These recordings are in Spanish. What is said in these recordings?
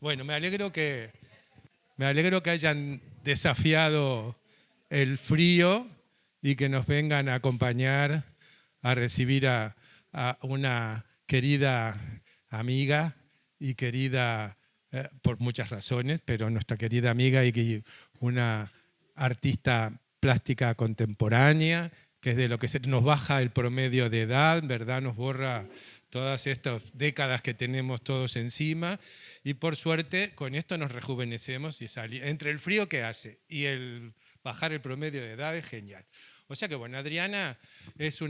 Bueno, me alegro que hayan desafiado el frío y que nos vengan a acompañar a recibir a una querida amiga y querida por muchas razones, pero nuestra querida amiga y una artista plástica contemporánea, que es de lo que nos baja el promedio de edad, ¿verdad? Nos borra todas estas décadas que tenemos todos encima y por suerte con esto nos rejuvenecemos y entre el frío que hace y el bajar el promedio de edad es genial. O sea que bueno, Adriana es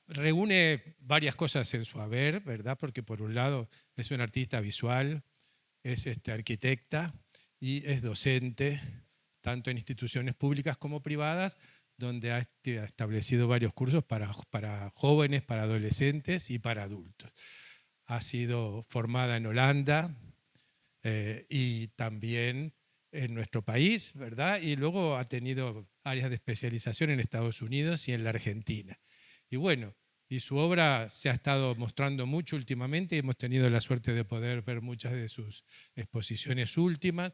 reúne varias cosas en su haber, ¿verdad? Porque por un lado es una artista visual, es arquitecta y es docente, tanto en instituciones públicas como privadas, donde ha establecido varios cursos para jóvenes, para adolescentes y para adultos. Ha sido formada en Holanda y también en nuestro país, ¿verdad? Y luego ha tenido áreas de especialización en Estados Unidos y en la Argentina. Y bueno, y su obra se ha estado mostrando mucho últimamente y hemos tenido la suerte de poder ver muchas de sus exposiciones últimas,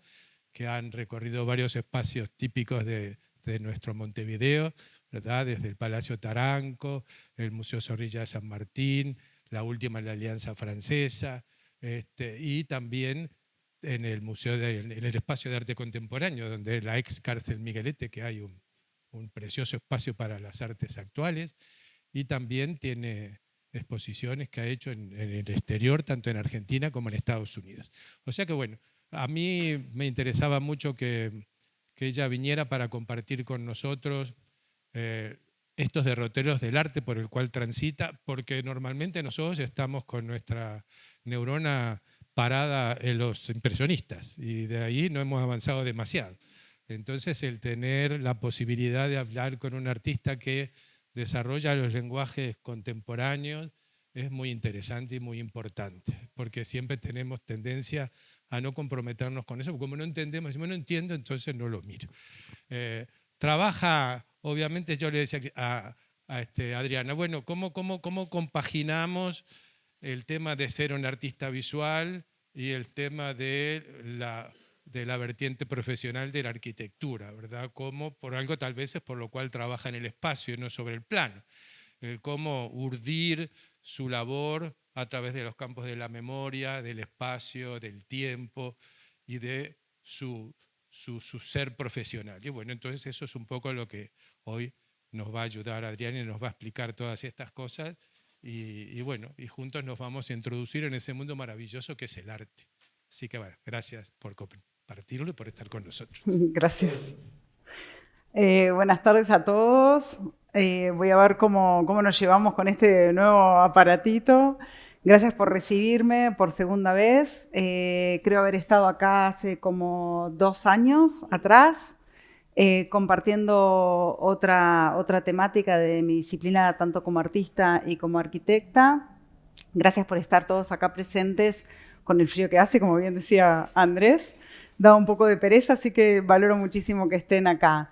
que han recorrido varios espacios típicos de nuestro Montevideo, ¿verdad? Desde el Palacio Taranco, el Museo Zorrilla de San Martín, la última en la Alianza Francesa, y también en el en el espacio de arte contemporáneo, donde la ex cárcel Miguelete, que hay un precioso espacio para las artes actuales, y también tiene exposiciones que ha hecho en el exterior, tanto en Argentina como en Estados Unidos. O sea que bueno, a mí me interesaba mucho que ella viniera para compartir con nosotros estos derroteros del arte por el cual transita, porque normalmente nosotros estamos con nuestra neurona parada en los impresionistas y de ahí no hemos avanzado demasiado. Entonces el tener la posibilidad de hablar con un artista que desarrolla los lenguajes contemporáneos es muy interesante y muy importante, porque siempre tenemos tendencia a no comprometernos con eso, porque como no entendemos, si no entiendo, entonces no lo miro. Trabaja, obviamente yo le decía a Adriana, bueno, ¿cómo compaginamos el tema de ser un artista visual y el tema de la vertiente profesional de la arquitectura, ¿verdad? Como por algo tal vez es por lo cual trabaja en el espacio y no sobre el plano. El cómo urdir su labor a través de los campos de la memoria, del espacio, del tiempo y de su ser profesional. Y bueno, entonces eso es un poco lo que hoy nos va a ayudar Adriana y nos va a explicar todas estas cosas y bueno, y juntos nos vamos a introducir en ese mundo maravilloso que es el arte. Así que bueno, gracias por compartirlo y por estar con nosotros. Gracias. Buenas tardes a todos. Voy a ver cómo nos llevamos con este nuevo aparatito. Gracias por recibirme por segunda vez. Creo haber estado acá hace como 2 años atrás, compartiendo otra temática de mi disciplina, tanto como artista y como arquitecta. Gracias por estar todos acá presentes con el frío que hace, como bien decía Andrés. Da un poco de pereza, así que valoro muchísimo que estén acá.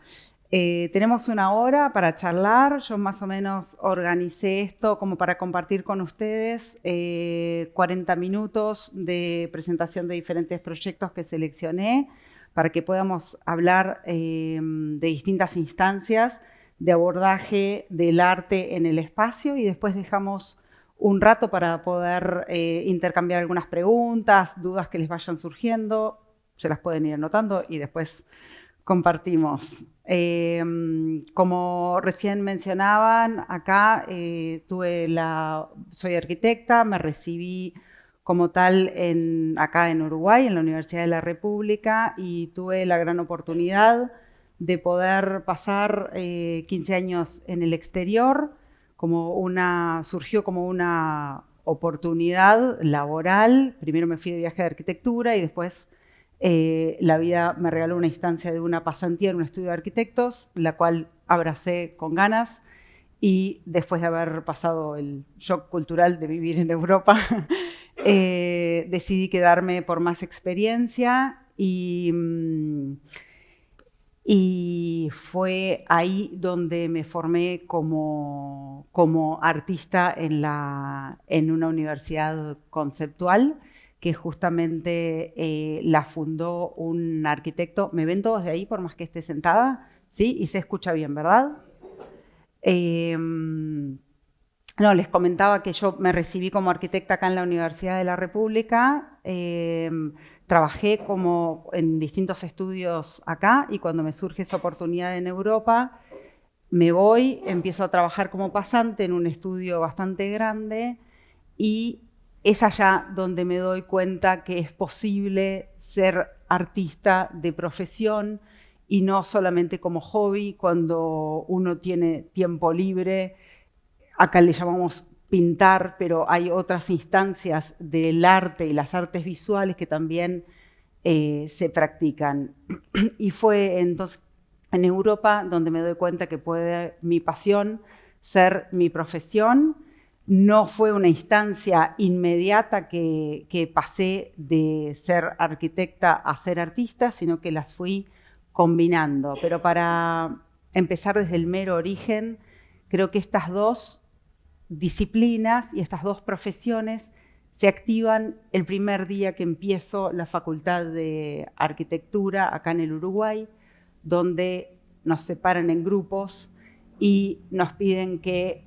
Tenemos una hora para charlar. Yo más o menos organicé esto como para compartir con ustedes 40 minutos de presentación de diferentes proyectos que seleccioné para que podamos hablar de distintas instancias de abordaje del arte en el espacio y después dejamos un rato para poder intercambiar algunas preguntas, dudas que les vayan surgiendo. Se las pueden ir anotando y después compartimos. Como recién mencionaban, acá soy arquitecta, me recibí como tal acá en Uruguay, en la Universidad de la República, y tuve la gran oportunidad de poder pasar 15 años en el exterior, surgió como una oportunidad laboral. Primero me fui de viaje de arquitectura y después la vida me regaló una instancia de una pasantía en un estudio de arquitectos, la cual abracé con ganas y después de haber pasado el shock cultural de vivir en Europa, decidí quedarme por más experiencia y fue ahí donde me formé como artista en una universidad conceptual que justamente la fundó un arquitecto. ¿Me ven todos de ahí por más que esté sentada? ¿Sí? Y se escucha bien, ¿verdad? No, les comentaba que yo me recibí como arquitecta acá en la Universidad de la República, trabajé en distintos estudios acá y cuando me surge esa oportunidad en Europa, me voy, empiezo a trabajar como pasante en un estudio bastante grande y es allá donde me doy cuenta que es posible ser artista de profesión y no solamente como hobby cuando uno tiene tiempo libre. Acá le llamamos pintar, pero hay otras instancias del arte y las artes visuales que también se practican. Y fue entonces en Europa donde me doy cuenta que puede mi pasión ser mi profesión. No fue una instancia inmediata que pasé de ser arquitecta a ser artista, sino que las fui combinando. Pero para empezar desde el mero origen, creo que estas dos disciplinas y estas dos profesiones se activan el primer día que empiezo la Facultad de Arquitectura acá en el Uruguay, donde nos separan en grupos y nos piden que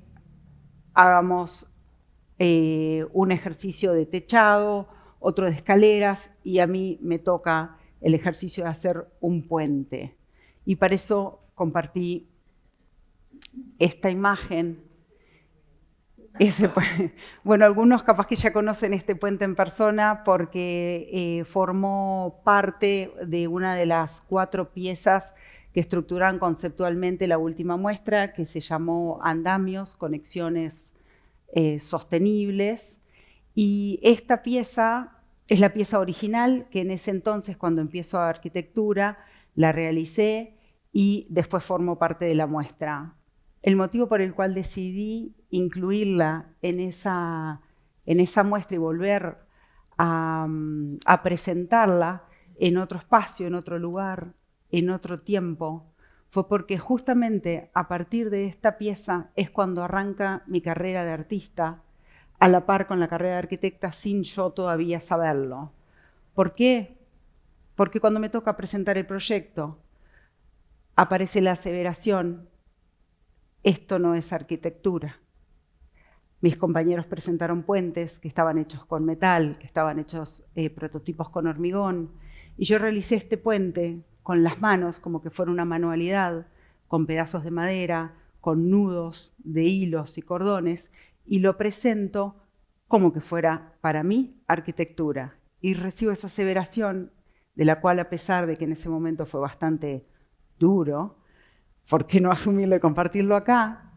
hagamos un ejercicio de techado, otro de escaleras, y a mí me toca el ejercicio de hacer un puente. Y para eso compartí esta imagen. Bueno, algunos capaz que ya conocen este puente en persona porque formó parte de una de las 4 piezas que estructuran conceptualmente la última muestra, que se llamó Andamios, Conexiones Sostenibles. Y esta pieza es la pieza original que en ese entonces, cuando empiezo arquitectura, la realicé y después formó parte de la muestra. El motivo por el cual decidí incluirla en esa muestra y volver a presentarla en otro espacio, en otro lugar, en otro tiempo, fue porque justamente a partir de esta pieza es cuando arranca mi carrera de artista, a la par con la carrera de arquitecta, sin yo todavía saberlo. ¿Por qué? Porque cuando me toca presentar el proyecto, aparece la aseveración: esto no es arquitectura. Mis compañeros presentaron puentes que estaban hechos con metal, que estaban hechos prototipos con hormigón, y yo realicé este puente con las manos, como que fuera una manualidad, con pedazos de madera, con nudos de hilos y cordones, y lo presento como que fuera, para mí, arquitectura. Y recibo esa aseveración, de la cual, a pesar de que en ese momento fue bastante duro, ¿por qué no asumirlo y compartirlo acá?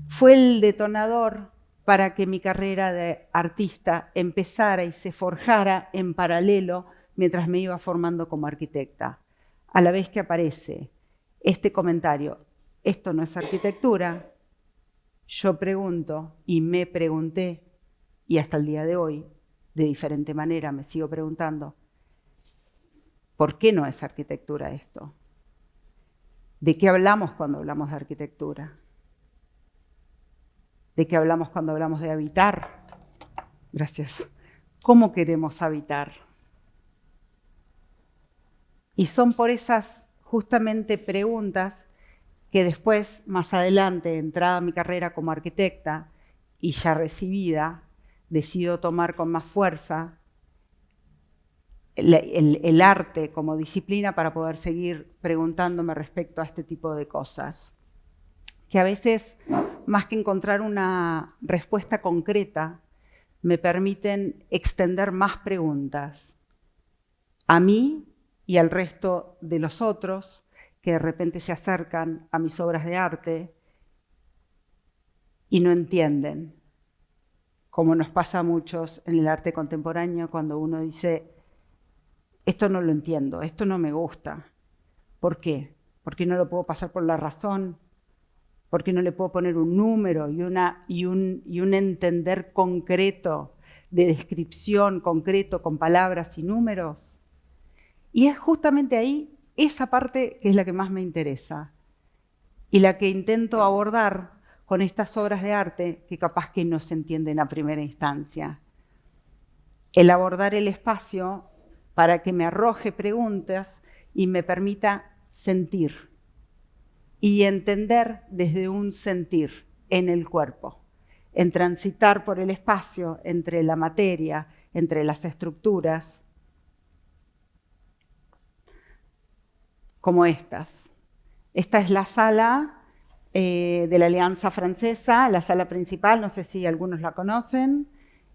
Fue el detonador para que mi carrera de artista empezara y se forjara en paralelo mientras me iba formando como arquitecta. A la vez que aparece este comentario: esto no es arquitectura, yo pregunto y me pregunté, y hasta el día de hoy, de diferente manera, me sigo preguntando, ¿por qué no es arquitectura esto? ¿De qué hablamos cuando hablamos de arquitectura? ¿De qué hablamos cuando hablamos de habitar? Gracias. ¿Cómo queremos habitar? Y son por esas justamente preguntas que después, más adelante, entrada a mi carrera como arquitecta y ya recibida, decido tomar con más fuerza el arte como disciplina para poder seguir preguntándome respecto a este tipo de cosas. Que a veces, más que encontrar una respuesta concreta, me permiten extender más preguntas a mí y al resto de los otros que de repente se acercan a mis obras de arte y no entienden, como nos pasa a muchos en el arte contemporáneo cuando uno dice: esto no lo entiendo, esto no me gusta. ¿Por qué? ¿Por qué no lo puedo pasar por la razón? ¿Por qué no le puedo poner un número y un entender concreto, de descripción concreto, con palabras y números? Y es justamente ahí esa parte que es la que más me interesa y la que intento abordar con estas obras de arte que capaz que no se entienden a primera instancia. el abordar el espacio para que me arroje preguntas y me permita sentir y entender desde un sentir en el cuerpo, en transitar por el espacio entre la materia, entre las estructuras, como estas. Esta es la sala de la Alianza Francesa, la sala principal, no sé si algunos la conocen,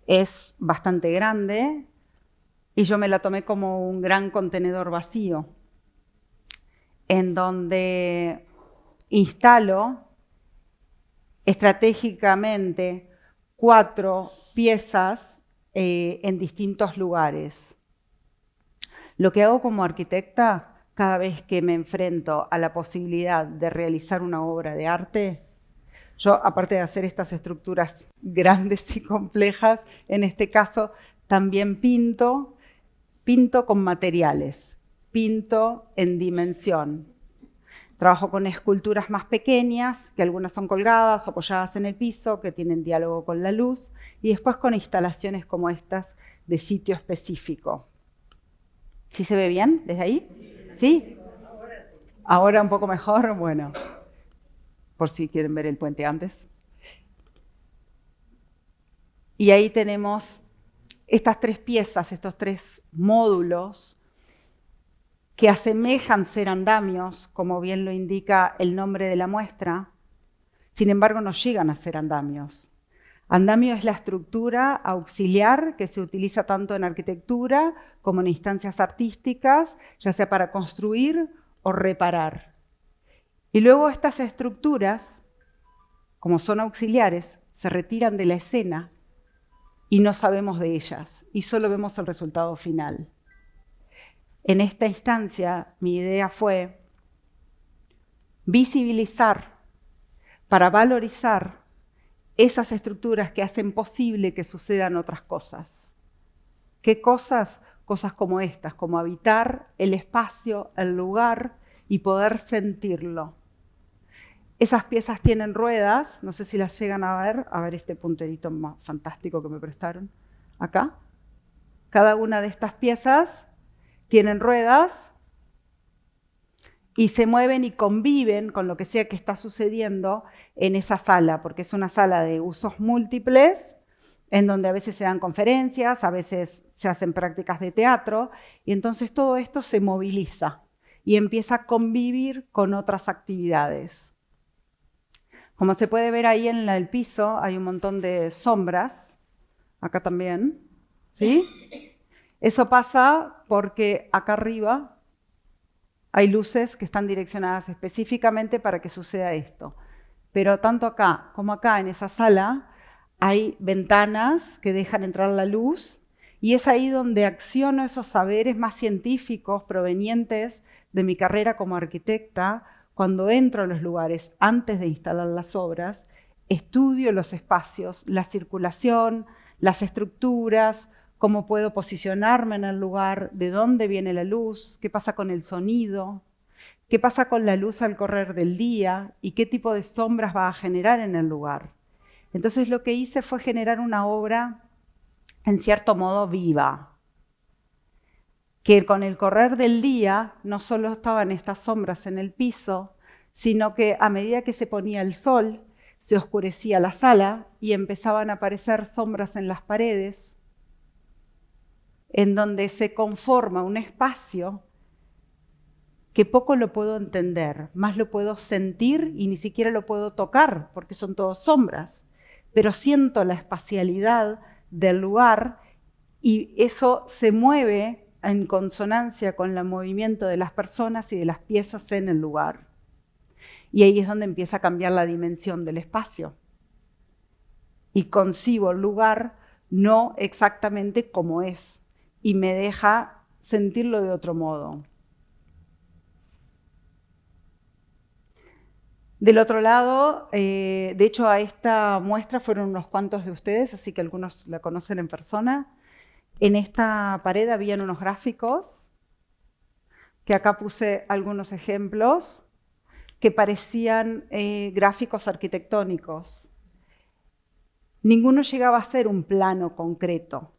es bastante grande y yo me la tomé como un gran contenedor vacío, en donde instalo estratégicamente 4 piezas en distintos lugares. Lo que hago como arquitecta, cada vez que me enfrento a la posibilidad de realizar una obra de arte, yo, aparte de hacer estas estructuras grandes y complejas, en este caso también pinto con materiales, pinto en dimensión. Trabajo con esculturas más pequeñas, que algunas son colgadas o apoyadas en el piso, que tienen diálogo con la luz, y después con instalaciones como estas de sitio específico. ¿Sí se ve bien desde ahí? ¿Sí? Ahora un poco mejor, bueno, por si quieren ver el puente antes. Y ahí tenemos estas 3 piezas, estos 3 módulos que asemejan ser andamios, como bien lo indica el nombre de la muestra, sin embargo no llegan a ser andamios. Andamio es la estructura auxiliar que se utiliza tanto en arquitectura como en instancias artísticas, ya sea para construir o reparar. Y luego estas estructuras, como son auxiliares, se retiran de la escena y no sabemos de ellas, y solo vemos el resultado final. En esta instancia, mi idea fue visibilizar para valorizar esas estructuras que hacen posible que sucedan otras cosas. ¿Qué cosas? Cosas como estas, como habitar el espacio, el lugar y poder sentirlo. Esas piezas tienen ruedas, no sé si las llegan a ver este punterito más fantástico que me prestaron, acá. Cada una de estas piezas tienen ruedas y se mueven y conviven con lo que sea que está sucediendo en esa sala, porque es una sala de usos múltiples, en donde a veces se dan conferencias, a veces se hacen prácticas de teatro, y entonces todo esto se moviliza y empieza a convivir con otras actividades. Como se puede ver ahí en el piso, hay un montón de sombras, acá también, ¿sí? Eso pasa porque acá arriba hay luces que están direccionadas específicamente para que suceda esto. Pero tanto acá como acá en esa sala hay ventanas que dejan entrar la luz y es ahí donde acciono esos saberes más científicos provenientes de mi carrera como arquitecta. Cuando entro a los lugares antes de instalar las obras, estudio los espacios, la circulación, las estructuras, cómo puedo posicionarme en el lugar, de dónde viene la luz, qué pasa con el sonido, qué pasa con la luz al correr del día y qué tipo de sombras va a generar en el lugar. Entonces lo que hice fue generar una obra en cierto modo viva, que con el correr del día no solo estaban estas sombras en el piso, sino que a medida que se ponía el sol, se oscurecía la sala y empezaban a aparecer sombras en las paredes, en donde se conforma un espacio que poco lo puedo entender, más lo puedo sentir y ni siquiera lo puedo tocar, porque son todas sombras, pero siento la espacialidad del lugar y eso se mueve en consonancia con el movimiento de las personas y de las piezas en el lugar. Y ahí es donde empieza a cambiar la dimensión del espacio. Y concibo el lugar no exactamente como es, y me deja sentirlo de otro modo. Del otro lado, de hecho a esta muestra fueron unos cuantos de ustedes, así que algunos la conocen en persona. En esta pared habían unos gráficos, que acá puse algunos ejemplos, que parecían gráficos arquitectónicos. Ninguno llegaba a ser un plano concreto,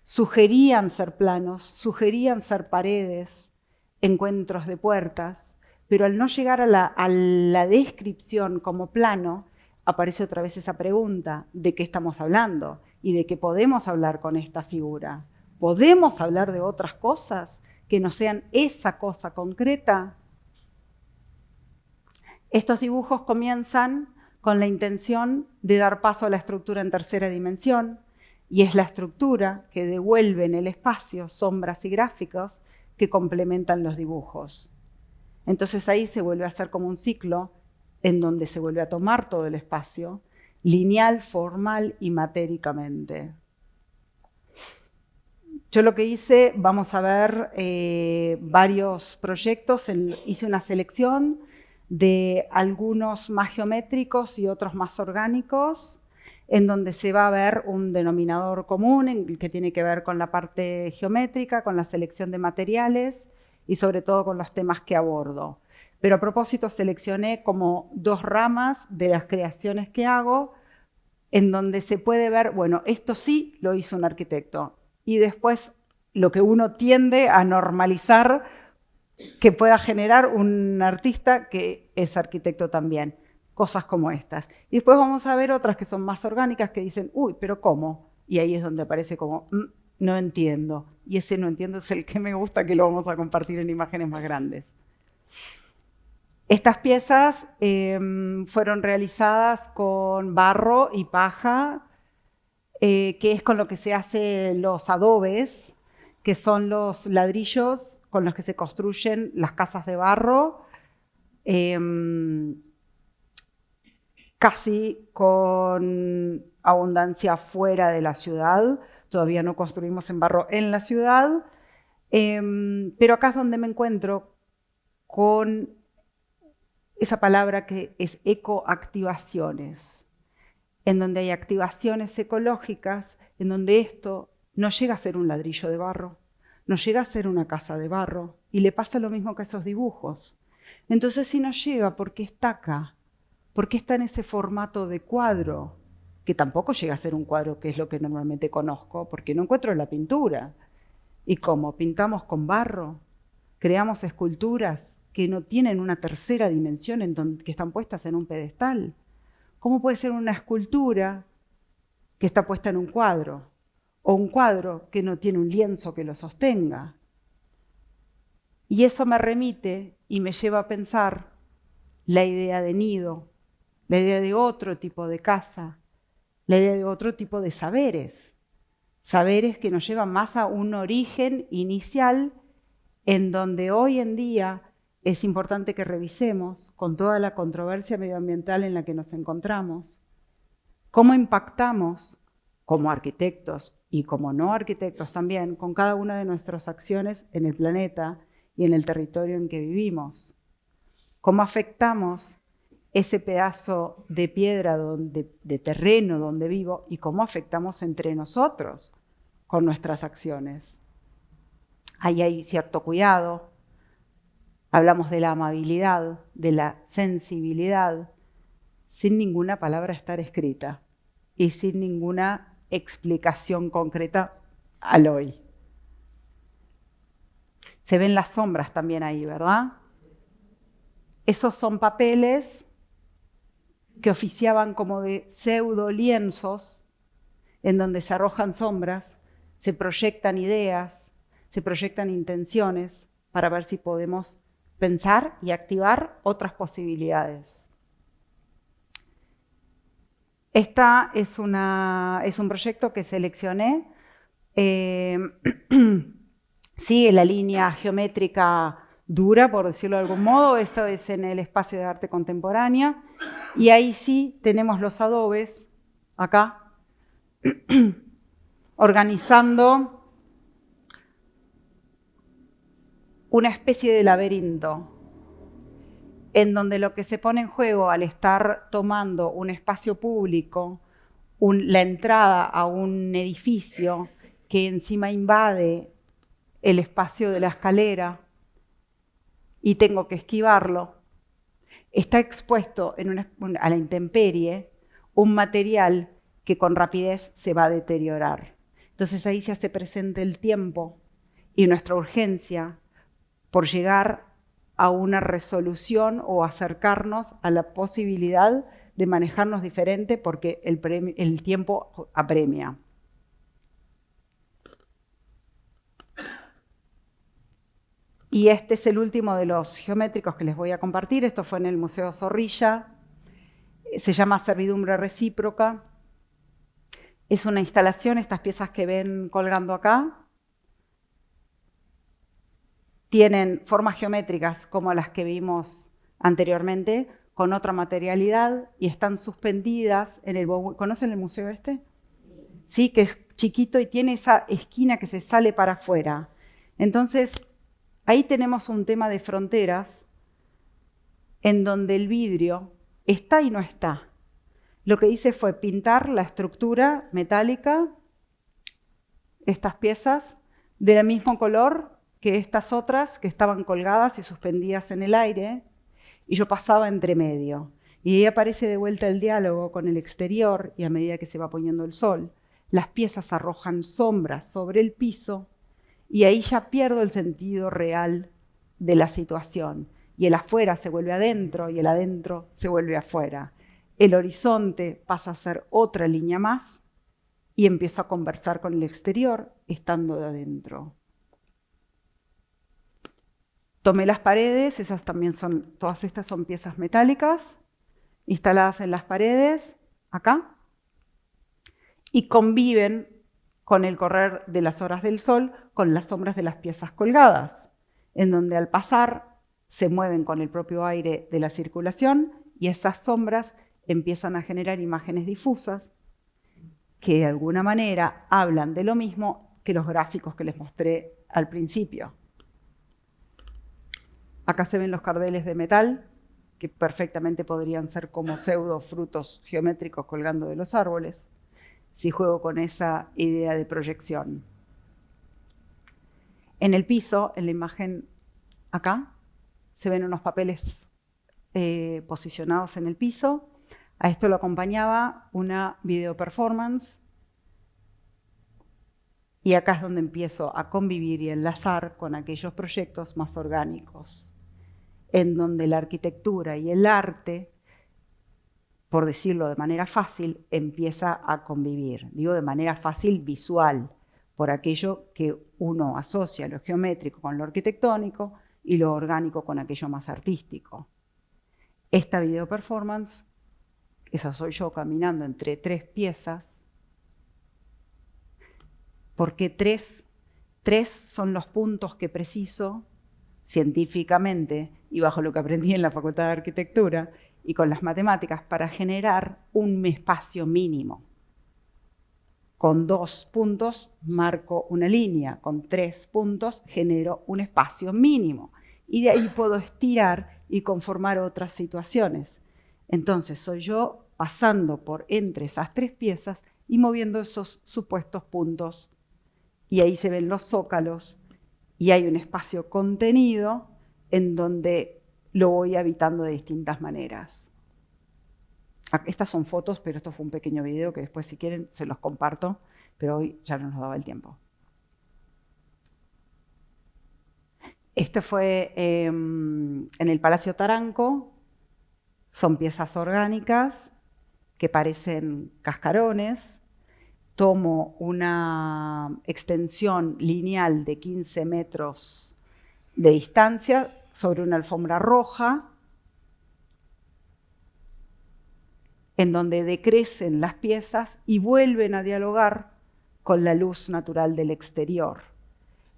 sugerían ser planos, sugerían ser paredes, encuentros de puertas, pero al no llegar a la descripción como plano, aparece otra vez esa pregunta, ¿de qué estamos hablando? ¿Y de qué podemos hablar con esta figura? ¿Podemos hablar de otras cosas que no sean esa cosa concreta? Estos dibujos comienzan con la intención de dar paso a la estructura en tercera dimensión, y es la estructura que devuelve en el espacio sombras y gráficos que complementan los dibujos. Entonces ahí se vuelve a hacer como un ciclo en donde se vuelve a tomar todo el espacio, lineal, formal y matéricamente. Yo lo que hice, vamos a ver varios proyectos, hice una selección de algunos más geométricos y otros más orgánicos, en donde se va a ver un denominador común que tiene que ver con la parte geométrica, con la selección de materiales y sobre todo con los temas que abordo. Pero a propósito seleccioné como 2 ramas de las creaciones que hago, en donde se puede ver, bueno, esto sí lo hizo un arquitecto, y después lo que uno tiende a normalizar que pueda generar un artista que es arquitecto también. Cosas como estas. Y después vamos a ver otras que son más orgánicas que dicen, uy, pero ¿cómo? Y ahí es donde aparece como, no entiendo. Y ese no entiendo es el que me gusta, que lo vamos a compartir en imágenes más grandes. Estas piezas fueron realizadas con barro y paja, que es con lo que se hacen los adobes, que son los ladrillos con los que se construyen las casas de barro, casi con abundancia fuera de la ciudad. Todavía no construimos en barro en la ciudad, pero acá es donde me encuentro con esa palabra que es ecoactivaciones, en donde hay activaciones ecológicas, en donde esto no llega a ser un ladrillo de barro, no llega a ser una casa de barro, y le pasa lo mismo que a esos dibujos. Entonces, si no llega, ¿por qué está acá? ¿Por qué está en ese formato de cuadro? Que tampoco llega a ser un cuadro, que es lo que normalmente conozco, porque no encuentro la pintura. ¿Y cómo? ¿Pintamos con barro? ¿Creamos esculturas que no tienen una tercera dimensión, que están puestas en un pedestal? ¿Cómo puede ser una escultura que está puesta en un cuadro? O un cuadro que no tiene un lienzo que lo sostenga. Y eso me remite y me lleva a pensar la idea de nido, la idea de otro tipo de casa, la idea de otro tipo de saberes. Saberes que nos llevan más a un origen inicial, en donde hoy en día es importante que revisemos, con toda la controversia medioambiental en la que nos encontramos, cómo impactamos como arquitectos y como no arquitectos también, con cada una de nuestras acciones en el planeta y en el territorio en que vivimos. Cómo afectamos ese pedazo de piedra, de terreno donde vivo, y cómo afectamos entre nosotros con nuestras acciones. Ahí hay cierto cuidado. Hablamos de la amabilidad, de la sensibilidad, sin ninguna palabra estar escrita y sin ninguna explicación concreta al hoy. Se ven las sombras también ahí, ¿verdad? Esos son papeles que oficiaban como de pseudo lienzos, en donde se arrojan sombras, se proyectan ideas, se proyectan intenciones para ver si podemos pensar y activar otras posibilidades. Esta es un proyecto que seleccioné. Sigue la línea geométrica dura, por decirlo de algún modo. Esto es en el espacio de arte contemporánea. Y ahí sí tenemos los adobes, acá, organizando una especie de laberinto, en donde lo que se pone en juego al estar tomando un espacio público, la entrada a un edificio que encima invade el espacio de la escalera y tengo que esquivarlo, está expuesto a la intemperie un material que con rapidez se va a deteriorar. Entonces ahí se hace presente el tiempo y nuestra urgencia por llegar a una resolución o acercarnos a la posibilidad de manejarnos diferente porque el tiempo apremia. Y este es el último de los geométricos que les voy a compartir. Esto fue en el Museo Zorrilla. Se llama Servidumbre Recíproca. Es una instalación, estas piezas que ven colgando acá, tienen formas geométricas como las que vimos anteriormente, con otra materialidad, y están suspendidas en el... ¿Conocen el museo este? Sí, que es chiquito y tiene esa esquina que se sale para afuera. Entonces, ahí tenemos un tema de fronteras en donde el vidrio está y no está. Lo que hice fue pintar la estructura metálica, estas piezas, del mismo color que estas otras que estaban colgadas y suspendidas en el aire, y yo pasaba entre medio. Y ahí aparece de vuelta el diálogo con el exterior, y a medida que se va poniendo el sol, las piezas arrojan sombras sobre el piso, y ahí ya pierdo el sentido real de la situación. Y el afuera se vuelve adentro, y el adentro se vuelve afuera. El horizonte pasa a ser otra línea más, y empiezo a conversar con el exterior estando de adentro. Tomé las paredes, esas también son, todas estas son piezas metálicas, instaladas en las paredes, acá, y conviven con el correr de las horas del sol, con las sombras de las piezas colgadas, en donde al pasar se mueven con el propio aire de la circulación, y esas sombras empiezan a generar imágenes difusas que de alguna manera hablan de lo mismo que los gráficos que les mostré al principio. Acá se ven los cardeles de metal, que perfectamente podrían ser como pseudo frutos geométricos colgando de los árboles, si juego con esa idea de proyección. En el piso, en la imagen acá, se ven unos papeles posicionados en el piso. A esto lo acompañaba una video performance. Y acá es donde empiezo a convivir y enlazar con aquellos proyectos más orgánicos, en donde la arquitectura y el arte, por decirlo de manera fácil, empieza a convivir. Digo de manera fácil visual, por aquello que uno asocia lo geométrico con lo arquitectónico y lo orgánico con aquello más artístico. Esta video performance, esa soy yo caminando entre tres piezas. ¿Por qué tres? Tres son los puntos que preciso científicamente y bajo lo que aprendí en la Facultad de Arquitectura y con las matemáticas para generar un espacio mínimo. Con 2 puntos marco una línea, con 3 puntos genero un espacio mínimo y de ahí puedo estirar y conformar otras situaciones. Entonces soy yo pasando por entre esas tres piezas y moviendo esos supuestos puntos, y ahí se ven los zócalos y hay un espacio contenido en donde lo voy habitando de distintas maneras. Estas son fotos, pero esto fue un pequeño video que después, si quieren, se los comparto, pero hoy ya no nos daba el tiempo. Esto fue en el Palacio Taranco. Son piezas orgánicas que parecen cascarones. Tomo una extensión lineal de 15 metros de distancia sobre una alfombra roja, en donde decrecen las piezas y vuelven a dialogar con la luz natural del exterior.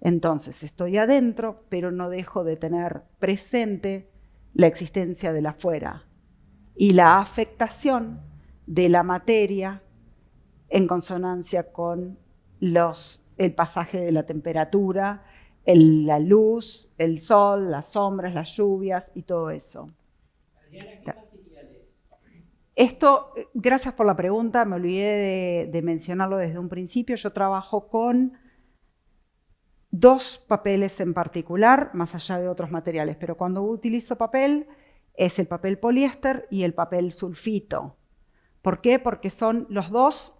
Entonces estoy adentro, pero no dejo de tener presente la existencia del afuera y la afectación de la materia en consonancia con el pasaje de la temperatura, la luz, el sol, las sombras, las lluvias y todo eso. Esto, gracias por la pregunta, me olvidé de mencionarlo desde un principio. Yo trabajo con 2 papeles en particular, más allá de otros materiales, pero cuando utilizo papel es el papel poliéster y el papel sulfito. ¿Por qué? Porque son los dos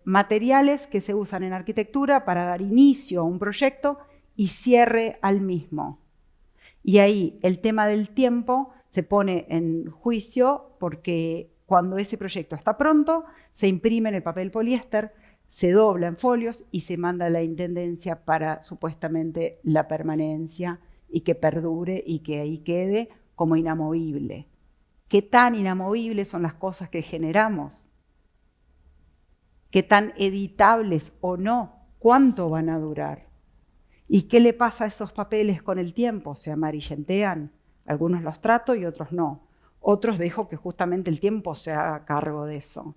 materiales que se usan en arquitectura para dar inicio a un proyecto y cierre al mismo. Y ahí el tema del tiempo se pone en juicio porque cuando ese proyecto está pronto, se imprime en el papel poliéster, se dobla en folios y se manda a la intendencia para supuestamente la permanencia y que perdure y que ahí quede como inamovible. ¿Qué tan inamovibles son las cosas que generamos? ¿Qué tan editables o no? ¿Cuánto van a durar? ¿Y qué le pasa a esos papeles con el tiempo? ¿Se amarillentean? Algunos los trato y otros no. Otros dejo que justamente el tiempo se haga cargo de eso.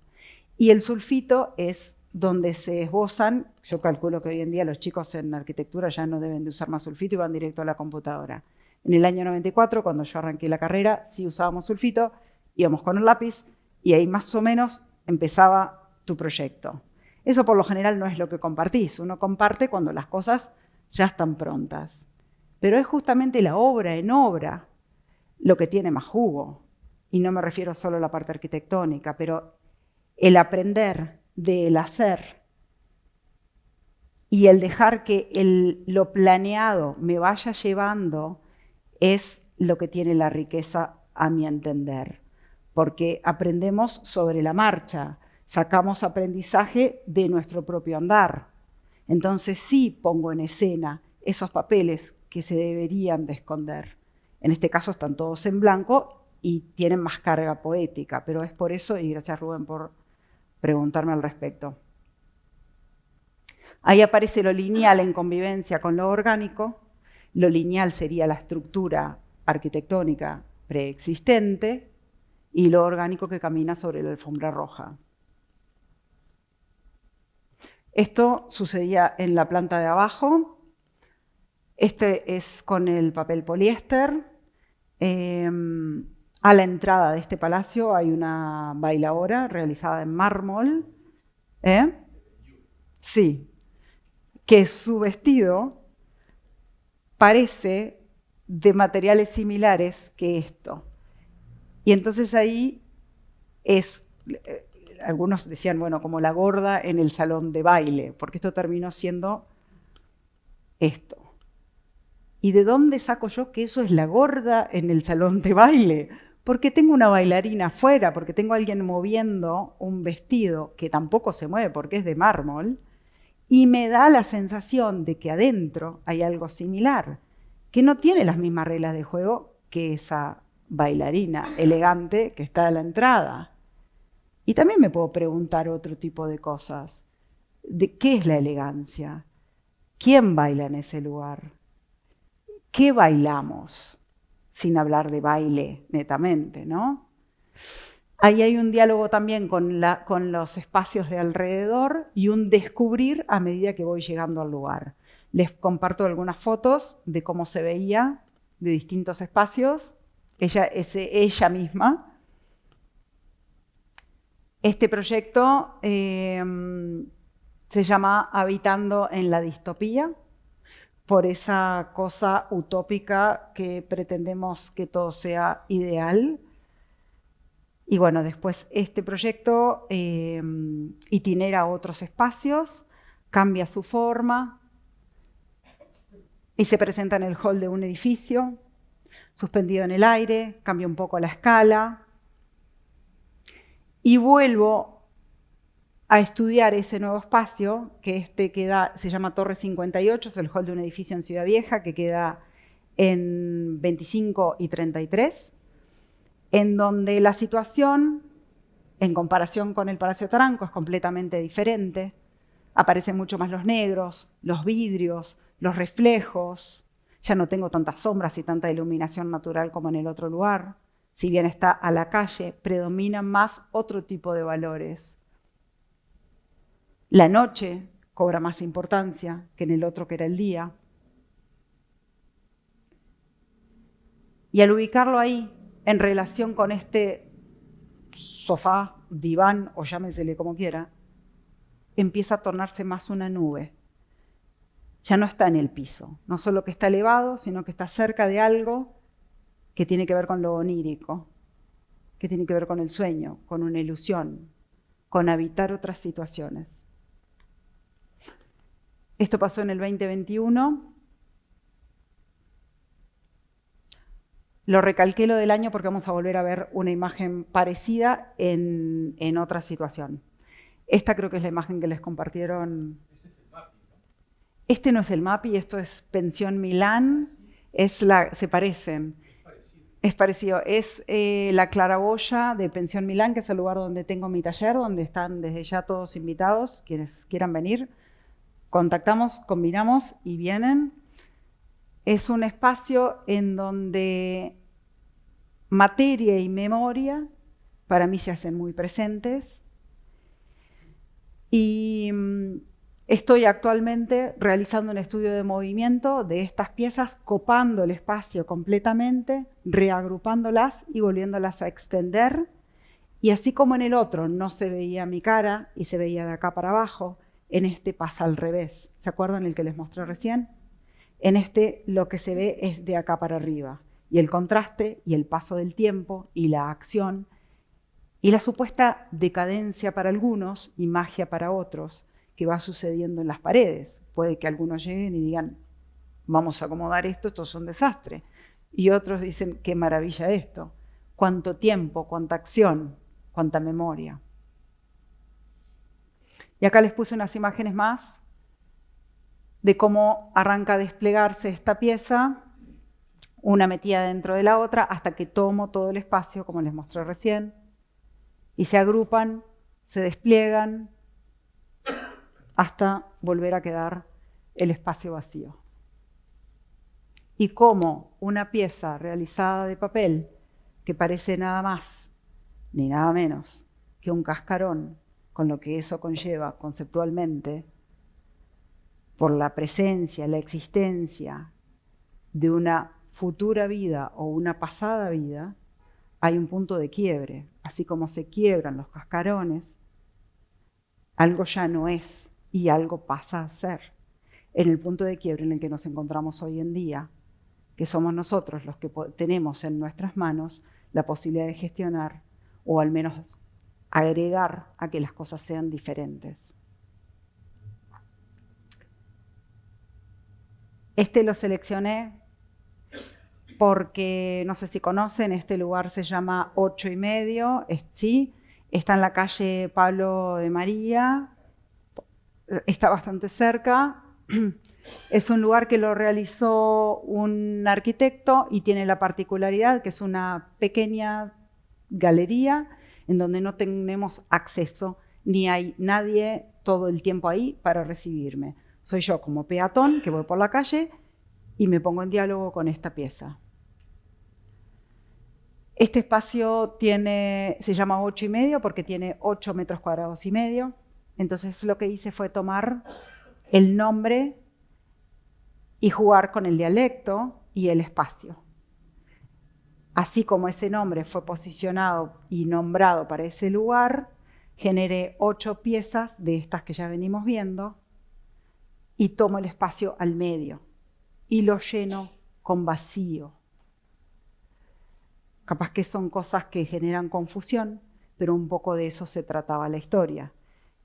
Y el sulfito es donde se esbozan, yo calculo que hoy en día los chicos en arquitectura ya no deben de usar más sulfito y van directo a la computadora. En el año 94, cuando yo arranqué la carrera, sí usábamos sulfito, íbamos con el lápiz y ahí más o menos empezaba tu proyecto. Eso por lo general no es lo que compartís. Uno comparte cuando las cosas ya están prontas. Pero es justamente la obra en obra lo que tiene más jugo. Y no me refiero solo a la parte arquitectónica, pero el aprender del hacer y el dejar que lo planeado me vaya llevando es lo que tiene la riqueza, a mi entender. Porque aprendemos sobre la marcha, sacamos aprendizaje de nuestro propio andar. Entonces sí pongo en escena esos papeles que se deberían de esconder. En este caso están todos en blanco y tienen más carga poética, pero es por eso, y gracias Rubén por preguntarme al respecto. Ahí aparece lo lineal en convivencia con lo orgánico. Lo lineal sería la estructura arquitectónica preexistente y lo orgánico que camina sobre la alfombra roja. Esto sucedía en la planta de abajo. Este es con el papel poliéster. A la entrada de este palacio hay una bailaora realizada en mármol. Sí, que su vestido parece de materiales similares que esto. Y entonces ahí es... Algunos decían, bueno, como la gorda en el salón de baile, porque esto terminó siendo esto. ¿Y de dónde saco yo que eso es la gorda en el salón de baile? Porque tengo una bailarina afuera, porque tengo a alguien moviendo un vestido que tampoco se mueve porque es de mármol, y me da la sensación de que adentro hay algo similar, que no tiene las mismas reglas de juego que esa bailarina elegante que está a la entrada. Y también me puedo preguntar otro tipo de cosas. ¿De qué es la elegancia? ¿Quién baila en ese lugar? ¿Qué bailamos? Sin hablar de baile netamente, ¿no? Ahí hay un diálogo también con los espacios de alrededor y un descubrir a medida que voy llegando al lugar. Les comparto algunas fotos de cómo se veía de distintos espacios. Ella es ella misma. Este proyecto se llama Habitando en la distopía, por esa cosa utópica que pretendemos que todo sea ideal. Y bueno, después este proyecto itinera a otros espacios, cambia su forma y se presenta en el hall de un edificio, suspendido en el aire, cambia un poco la escala. Y vuelvo a estudiar ese nuevo espacio, que se llama Torre 58, es el hall de un edificio en Ciudad Vieja, que queda en 25 y 33, en donde la situación, en comparación con el Palacio Taranco, es completamente diferente. Aparecen mucho más los negros, los vidrios, los reflejos. Ya no tengo tantas sombras y tanta iluminación natural como en el otro lugar. Si bien está a la calle, predominan más otro tipo de valores. La noche cobra más importancia que en el otro que era el día. Y al ubicarlo ahí, en relación con este sofá, diván o llámesele como quiera, empieza a tornarse más una nube. Ya no está en el piso, no solo que está elevado, sino que está cerca de algo que tiene que ver con lo onírico, que tiene que ver con el sueño, con una ilusión, con habitar otras situaciones. Esto pasó en el 2021. Lo recalqué lo del año porque vamos a volver a ver una imagen parecida en otra situación. Esta creo que es la imagen que les compartieron. Ese es el MAPI, ¿no? Este no es el MAPI, esto es Pensión Milán. Se parecen. Es parecido. Es la claraboya de Pensión Milán, que es el lugar donde tengo mi taller, donde están desde ya todos invitados, quienes quieran venir. Contactamos, combinamos y vienen. Es un espacio en donde materia y memoria para mí se hacen muy presentes. Y estoy actualmente realizando un estudio de movimiento de estas piezas, copando el espacio completamente, reagrupándolas y volviéndolas a extender. Y así como en el otro no se veía mi cara y se veía de acá para abajo, en este pasa al revés. ¿Se acuerdan el que les mostré recién? En este lo que se ve es de acá para arriba. Y el contraste y el paso del tiempo y la acción y la supuesta decadencia para algunos y magia para otros que va sucediendo en las paredes. Puede que algunos lleguen y digan, vamos a acomodar esto es un desastre. Y otros dicen, qué maravilla esto. Cuánto tiempo, cuánta acción, cuánta memoria. Y acá les puse unas imágenes más de cómo arranca a desplegarse esta pieza, una metida dentro de la otra, hasta que tomo todo el espacio, como les mostré recién, y se agrupan, se despliegan, hasta volver a quedar el espacio vacío. Y cómo una pieza realizada de papel, que parece nada más ni nada menos que un cascarón, con lo que eso conlleva conceptualmente, por la presencia, la existencia de una futura vida o una pasada vida, hay un punto de quiebre. Así como se quiebran los cascarones, algo ya no es y algo pasa a ser. En el punto de quiebre en el que nos encontramos hoy en día, que somos nosotros los que tenemos en nuestras manos la posibilidad de gestionar o al menos agregar a que las cosas sean diferentes. Este lo seleccioné porque, no sé si conocen, este lugar se llama 8:30, sí, está en la calle Pablo de María, está bastante cerca. Es un lugar que lo realizó un arquitecto y tiene la particularidad que es una pequeña galería en donde no tenemos acceso, ni hay nadie todo el tiempo ahí para recibirme. Soy yo como peatón que voy por la calle y me pongo en diálogo con esta pieza. Este espacio se llama 8:30 porque tiene 8 metros cuadrados y medio. Entonces lo que hice fue tomar el nombre y jugar con el dialecto y el espacio. Así como ese nombre fue posicionado y nombrado para ese lugar, generé 8 piezas de estas que ya venimos viendo y tomo el espacio al medio y lo lleno con vacío. Capaz que son cosas que generan confusión, pero un poco de eso se trataba la historia,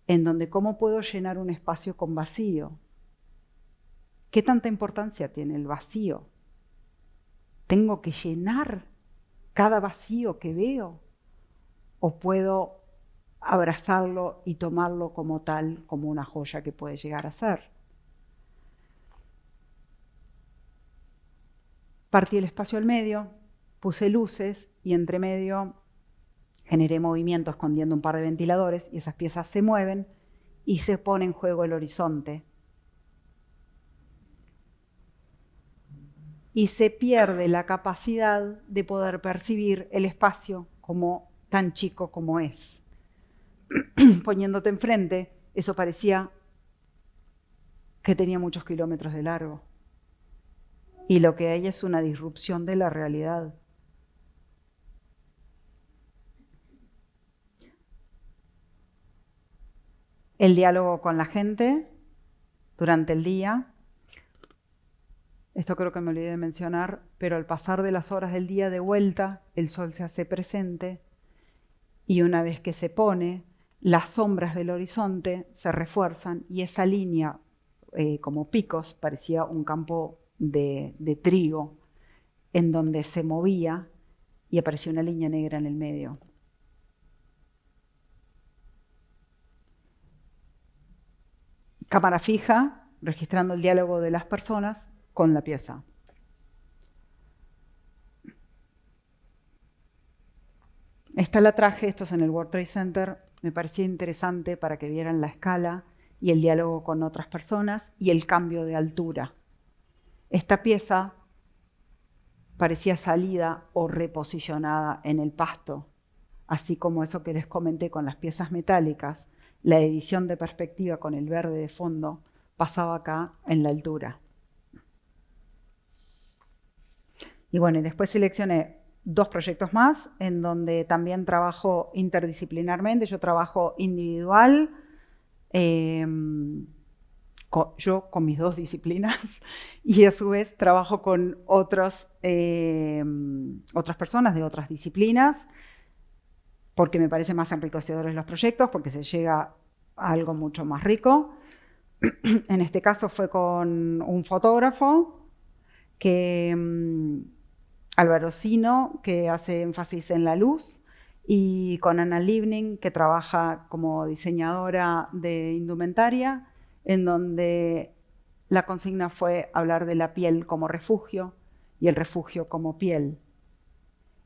en donde cómo puedo llenar un espacio con vacío. ¿Qué tanta importancia tiene el vacío? ¿Tengo que llenar cada vacío que veo? ¿O puedo abrazarlo y tomarlo como tal, como una joya que puede llegar a ser? Partí el espacio al medio, puse luces y entre medio generé movimiento escondiendo un par de ventiladores y esas piezas se mueven y se pone en juego el horizonte. Y se pierde la capacidad de poder percibir el espacio como tan chico como es. Poniéndote enfrente, eso parecía que tenía muchos kilómetros de largo. Y lo que hay es una disrupción de la realidad. El diálogo con la gente durante el día. Esto creo que me olvidé de mencionar, pero al pasar de las horas del día de vuelta, el sol se hace presente y una vez que se pone, las sombras del horizonte se refuerzan y esa línea, como picos, parecía un campo de trigo en donde se movía y apareció una línea negra en el medio. Cámara fija, registrando el diálogo de las personas con la pieza. Esta la traje, esto es en el World Trade Center, me parecía interesante para que vieran la escala y el diálogo con otras personas y el cambio de altura. Esta pieza parecía salida o reposicionada en el pasto, así como eso que les comenté con las piezas metálicas, la edición de perspectiva con el verde de fondo pasaba acá en la altura. Y bueno, y después seleccioné 2 proyectos más en donde también trabajo interdisciplinarmente. Yo trabajo individual, yo con mis 2 disciplinas, y a su vez trabajo con otras personas de otras disciplinas, porque me parece más enriquecedores los proyectos, porque se llega a algo mucho más rico. En este caso fue con un fotógrafo que Álvaro Sino, que hace énfasis en la luz, y con Ana Livning, que trabaja como diseñadora de indumentaria, en donde la consigna fue hablar de la piel como refugio y el refugio como piel.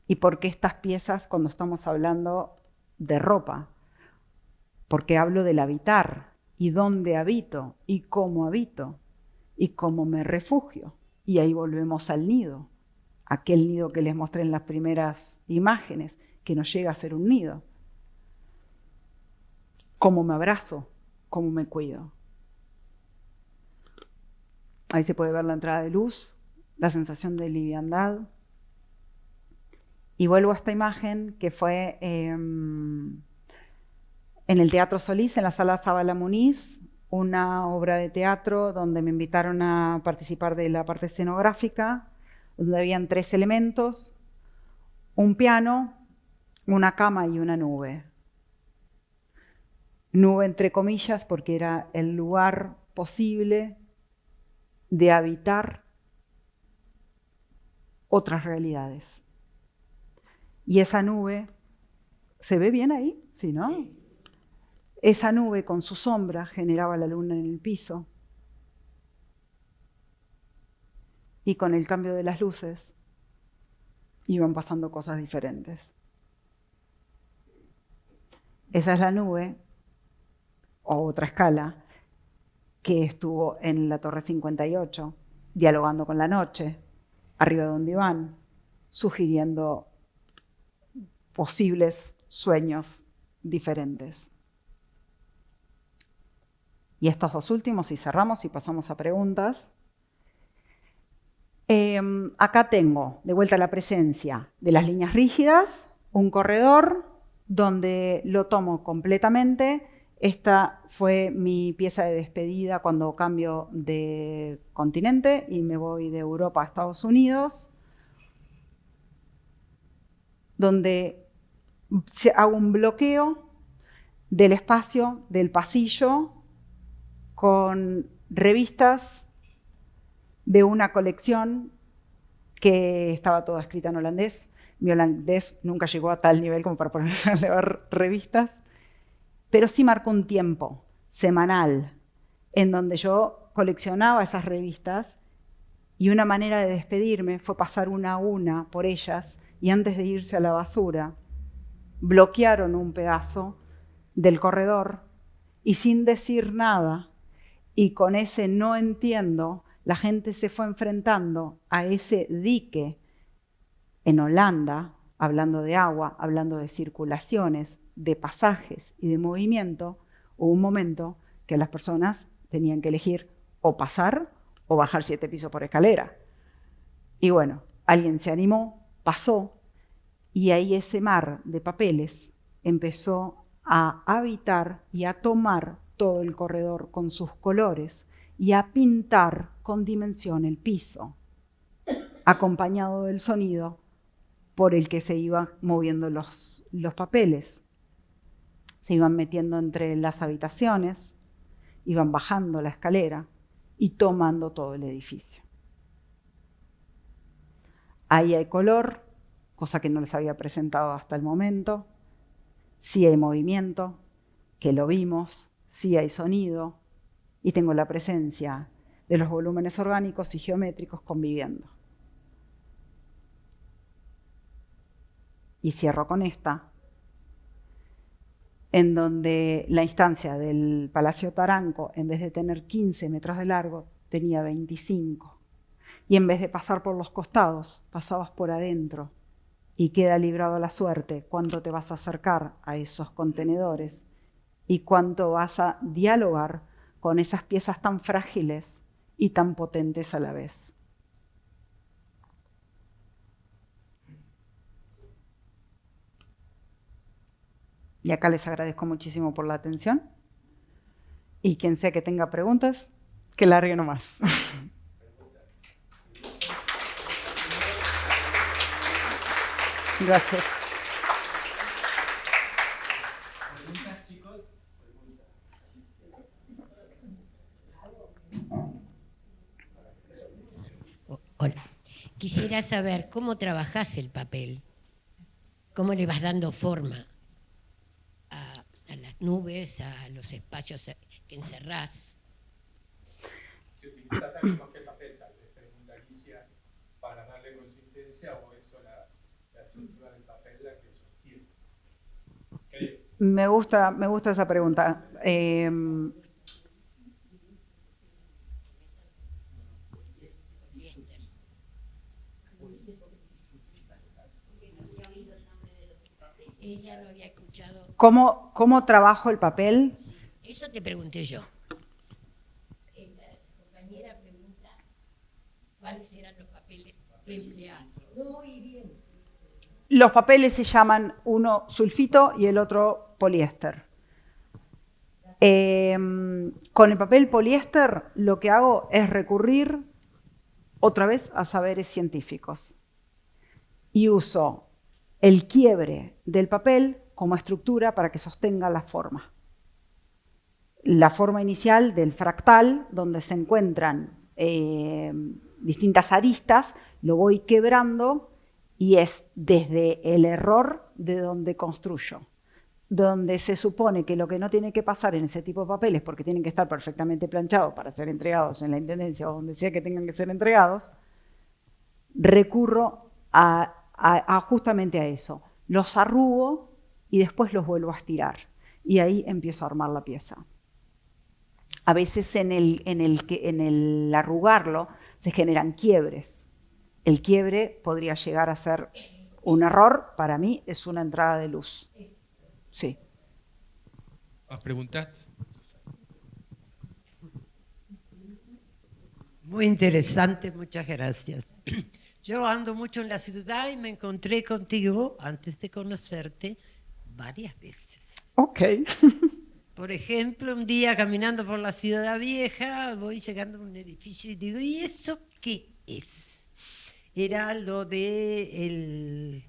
¿Y por qué estas piezas cuando estamos hablando de ropa? Porque hablo del habitar, y dónde habito, y cómo me refugio. Y ahí volvemos al nido. Aquel nido que les mostré en las primeras imágenes, que no llega a ser un nido. Cómo me abrazo, cómo me cuido. Ahí se puede ver la entrada de luz, la sensación de liviandad. Y vuelvo a esta imagen que fue en el Teatro Solís, en la Sala Zabala Muniz, una obra de teatro donde me invitaron a participar de la parte escenográfica, donde habían 3 elementos, un piano, una cama y una nube. Nube entre comillas porque era el lugar posible de habitar otras realidades. Y esa nube, ¿se ve bien ahí? Sí, ¿no? Esa nube con su sombra generaba la luna en el piso. Y con el cambio de las luces iban pasando cosas diferentes. Esa es la nube, o otra escala, que estuvo en la Torre 58, dialogando con la noche, arriba de un diván, sugiriendo posibles sueños diferentes. Y estos 2 últimos, y cerramos y pasamos a preguntas. Acá tengo, de vuelta la presencia de las líneas rígidas, un corredor donde lo tomo completamente. Esta fue mi pieza de despedida cuando cambio de continente y me voy de Europa a Estados Unidos, donde hago un bloqueo del espacio, del pasillo, con revistas de una colección que estaba toda escrita en holandés. Mi holandés nunca llegó a tal nivel como para ponerme a leer revistas, pero sí marcó un tiempo semanal en donde yo coleccionaba esas revistas y una manera de despedirme fue pasar una a una por ellas y antes de irse a la basura bloquearon un pedazo del corredor y sin decir nada y con ese no entiendo, la gente se fue enfrentando a ese dique en Holanda, hablando de agua, hablando de circulaciones, de pasajes y de movimiento. Hubo un momento que las personas tenían que elegir o pasar o bajar 7 pisos por escalera. Y bueno, alguien se animó, pasó, y ahí ese mar de papeles empezó a habitar y a tomar todo el corredor con sus colores y a pintar con dimensión el piso, acompañado del sonido por el que se iban moviendo los papeles. se iban metiendo entre las habitaciones, iban bajando la escalera y tomando todo el edificio. Ahí hay color, cosa que no les había presentado hasta el momento. Sí hay movimiento, que lo vimos, sí hay sonido, y tengo la presencia de los volúmenes orgánicos y geométricos conviviendo. Y cierro con esta, en donde la instancia del Palacio Taranco, en vez de tener 15 metros de largo, tenía 25. Y en vez de pasar por los costados, pasabas por adentro. Y queda librado a la suerte cuánto te vas a acercar a esos contenedores y cuánto vas a dialogar con esas piezas tan frágiles y tan potentes a la vez. Y acá les agradezco muchísimo por la atención. Y quien sea que tenga preguntas, que largue nomás. Gracias. ¿Preguntas, chicos? Hola. Quisiera saber cómo trabajás el papel, cómo le vas dando forma a las nubes, a los espacios que encerrás. Si utilizás algo más que el papel, tal vez pregunta Alicia, para darle consistencia, o es la estructura del papel la que sostiene. Creo. Me gusta esa pregunta. Ella no había escuchado. ¿Cómo trabajo el papel? Sí, eso te pregunté yo. La compañera pregunta cuáles eran los papeles empleados. Muy bien. Los papeles se llaman uno sulfito y el otro poliéster. Con el papel poliéster lo que hago es recurrir otra vez a saberes científicos y uso el quiebre del papel como estructura para que sostenga la forma. La forma inicial del fractal, donde se encuentran distintas aristas, lo voy quebrando y es desde el error de donde construyo, donde se supone que lo que no tiene que pasar en ese tipo de papeles, porque tienen que estar perfectamente planchados para ser entregados en la Intendencia o donde sea que tengan que ser entregados, recurro justamente a eso. Los arrugo y después los vuelvo a estirar. Y ahí empiezo a armar la pieza. A veces en el arrugarlo se generan quiebres. El quiebre podría llegar a ser un error. Para mí es una entrada de luz. Sí. ¿Más preguntas? Muy interesante, muchas gracias. Yo ando mucho en la ciudad y me encontré contigo, antes de conocerte, varias veces. Ok. Por ejemplo, un día caminando por la Ciudad Vieja, voy llegando a un edificio y digo, ¿y eso qué es? Era lo de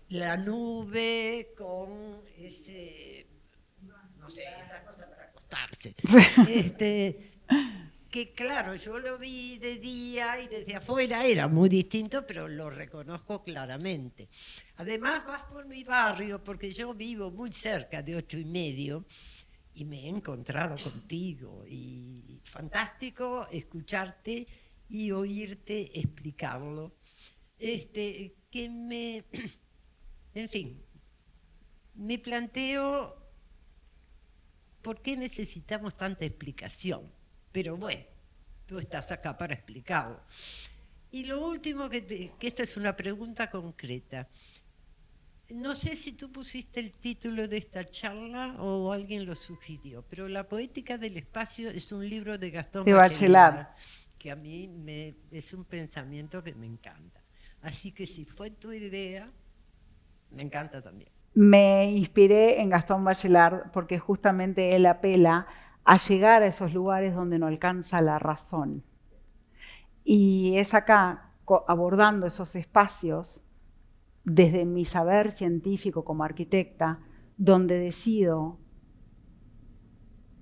la nube con ese, no sé, esa cosa para acostarse. Que claro, yo lo vi de día y desde afuera era muy distinto, pero lo reconozco claramente. Además vas por mi barrio, porque yo vivo muy cerca de 8,5 y me he encontrado contigo. Y fantástico escucharte y oírte explicarlo. En fin, me planteo por qué necesitamos tanta explicación. Pero bueno, tú estás acá para explicarlo. Y lo último, que esta es una pregunta concreta. No sé si tú pusiste el título de esta charla o alguien lo sugirió, pero La poética del espacio es un libro de Gastón Bachelard, que a mí es un pensamiento que me encanta. Así que si fue tu idea, me encanta también. Me inspiré en Gastón Bachelard porque justamente él apela a llegar a esos lugares donde no alcanza la razón. Y es acá, abordando esos espacios, desde mi saber científico como arquitecta, donde decido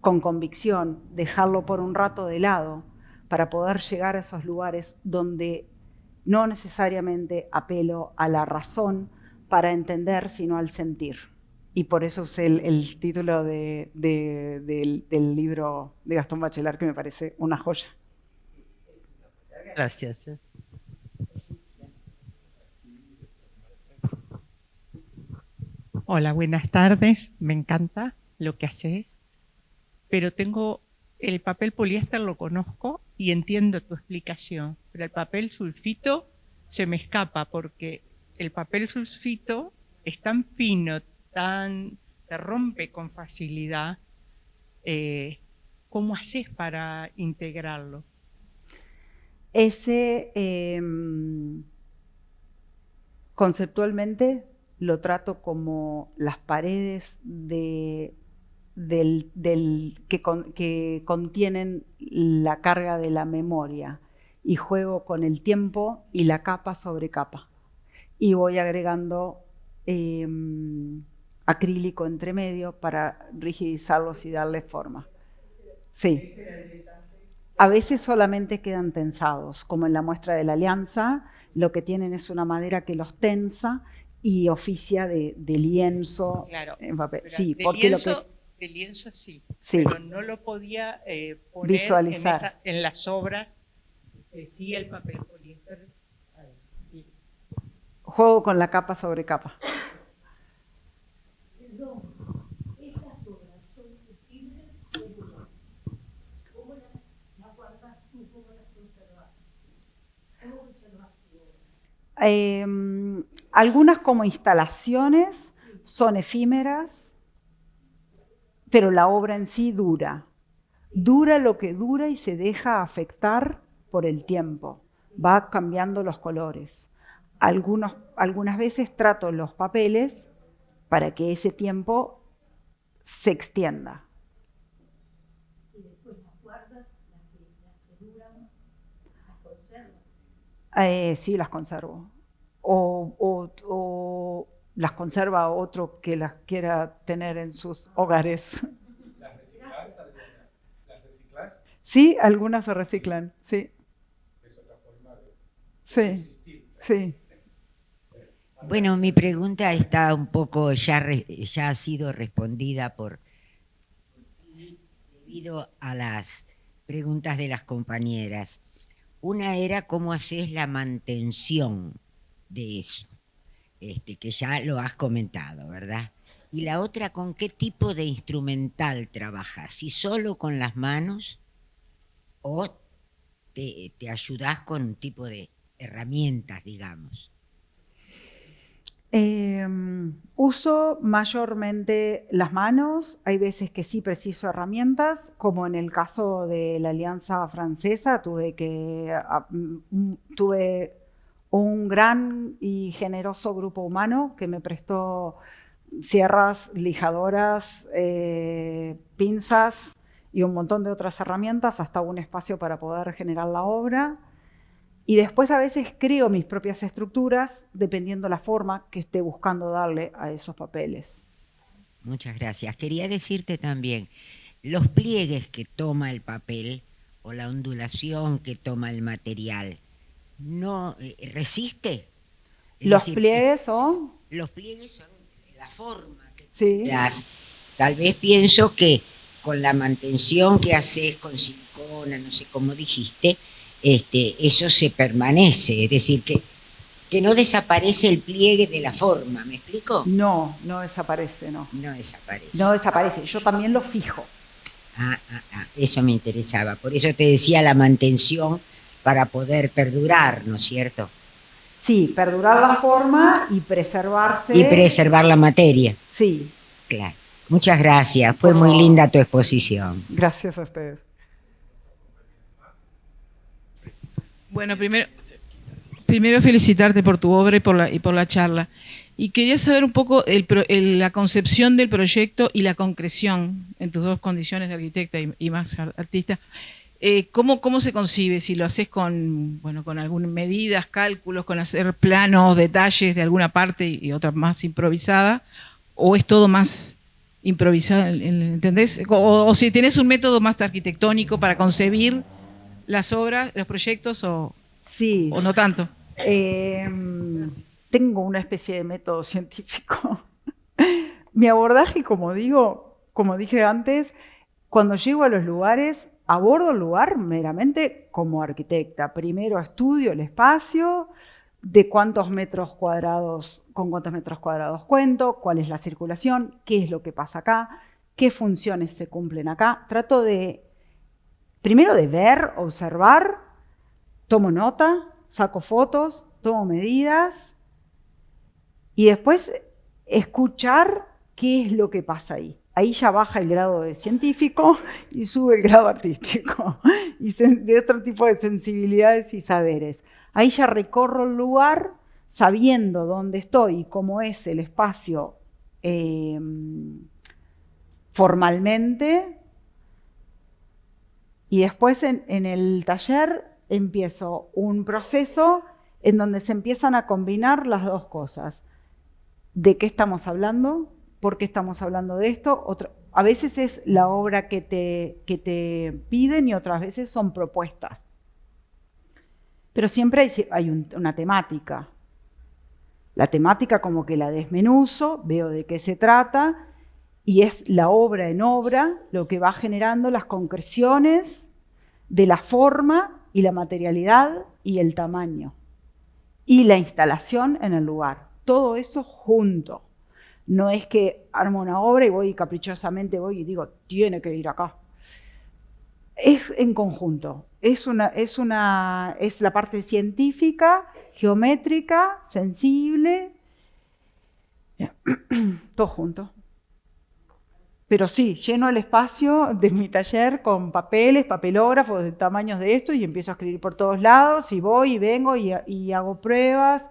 con convicción dejarlo por un rato de lado para poder llegar a esos lugares donde no necesariamente apelo a la razón para entender, sino al sentir. Y por eso usé el título del libro de Gastón Bachelard, que me parece una joya. Gracias. Hola, buenas tardes. Me encanta lo que haces, pero tengo el papel poliéster, lo conozco y entiendo tu explicación, pero el papel sulfito se me escapa porque el papel sulfito es tan fino, te rompe con facilidad. ¿Cómo haces para integrarlo? Ese, conceptualmente, lo trato como las paredes que contienen la carga de la memoria, y juego con el tiempo y la capa sobre capa. Y voy agregando acrílico entre medio para rigidizarlos y darle forma. Sí. A veces solamente quedan tensados, como en la muestra de la Alianza, lo que tienen es una madera que los tensa y oficia de lienzo, Claro, en papel. pero Sí, de porque lienzo, de lienzo sí, Sí. pero no lo podía poner Visualizar. en las obras. Sí, el papel poliéster. Sí. juego con la capa sobre capa. Perdón, estas obras son flexibles de durar. ¿Cómo las guardas tú? ¿Cómo las conservas? ¿Cómo conservas tu obra? Algunas como instalaciones son efímeras, pero la obra en sí dura. Dura lo que dura y se deja afectar por el tiempo. Va cambiando los colores. Algunas veces trato los papeles para que ese tiempo se extienda. Y después las guardas, las que duran, las conservas. Sí, las conservo. O las conserva otro que las quiera tener en sus hogares. ¿Las reciclás? ¿Las reciclás? Sí, algunas se reciclan, sí. Es otra forma de Sí, subsistir. sí. Bueno, mi pregunta está un poco, ya ha sido respondida debido a las preguntas de las compañeras. Una era cómo haces la mantención de eso, que ya lo has comentado, ¿verdad? Y la otra, ¿con qué tipo de instrumental trabajas? ¿Si solo con las manos o te ayudás con un tipo de herramientas, digamos? Uso mayormente las manos, hay veces que sí preciso herramientas, como en el caso de la Alianza Francesa, tuve un gran y generoso grupo humano que me prestó sierras, lijadoras, pinzas y un montón de otras herramientas, hasta un espacio para poder generar la obra. Y después a veces creo mis propias estructuras dependiendo la forma que esté buscando darle a esos papeles. Muchas gracias. Quería decirte también, los pliegues que toma el papel o la ondulación que toma el material, ¿no resiste? Es Los decir, pliegues son... los pliegues son la forma que Sí. das. Tal vez pienso que con la mantención que haces con silicona, no sé cómo dijiste, eso se permanece, es decir, que no desaparece el pliegue de la forma, ¿me explico? No, no desaparece, no. No desaparece. No desaparece, yo también lo fijo. Eso me interesaba, por eso te decía la mantención para poder perdurar, ¿no es cierto? Sí, perdurar la forma y preservarse. Y preservar la materia. Sí. Claro. Muchas gracias, fue muy linda tu exposición. Gracias a ustedes. Bueno, primero felicitarte por tu obra y por la charla. Y quería saber un poco la concepción del proyecto y la concreción en tus dos condiciones de arquitecta y más artista. ¿Cómo se concibe? Si lo haces con algunas medidas, cálculos, con hacer planos, detalles de alguna parte y otra más improvisada, o es todo más improvisado, ¿entendés? O si tenés un método más arquitectónico para concebir las obras, los proyectos, Sí. o no tanto. Tengo una especie de método científico. Mi abordaje, como dije antes, cuando llego a los lugares, abordo el lugar meramente como arquitecta. Primero estudio el espacio, de con cuántos metros cuadrados cuento, cuál es la circulación, qué es lo que pasa acá, qué funciones se cumplen acá. Trato primero de ver, observar, tomo nota, saco fotos, tomo medidas y después escuchar qué es lo que pasa ahí. Ahí ya baja el grado de científico y sube el grado artístico y de otro tipo de sensibilidades y saberes. Ahí ya recorro el lugar sabiendo dónde estoy y cómo es el espacio formalmente. Y después en el taller empiezo un proceso en donde se empiezan a combinar las dos cosas. ¿De qué estamos hablando? ¿Por qué estamos hablando de esto? A veces es la obra que te piden y otras veces son propuestas. Pero siempre hay una temática. La temática como que la desmenuzo, veo de qué se trata y es la obra en obra lo que va generando las concreciones de la forma y la materialidad y el tamaño y la instalación en el lugar. Todo eso junto. No es que armo una obra y caprichosamente voy y digo, tiene que ir acá. Es en conjunto. Es la parte científica, geométrica, sensible, todo junto. Pero sí, lleno el espacio de mi taller con papeles, papelógrafos de tamaños de esto y empiezo a escribir por todos lados y voy y vengo y hago pruebas.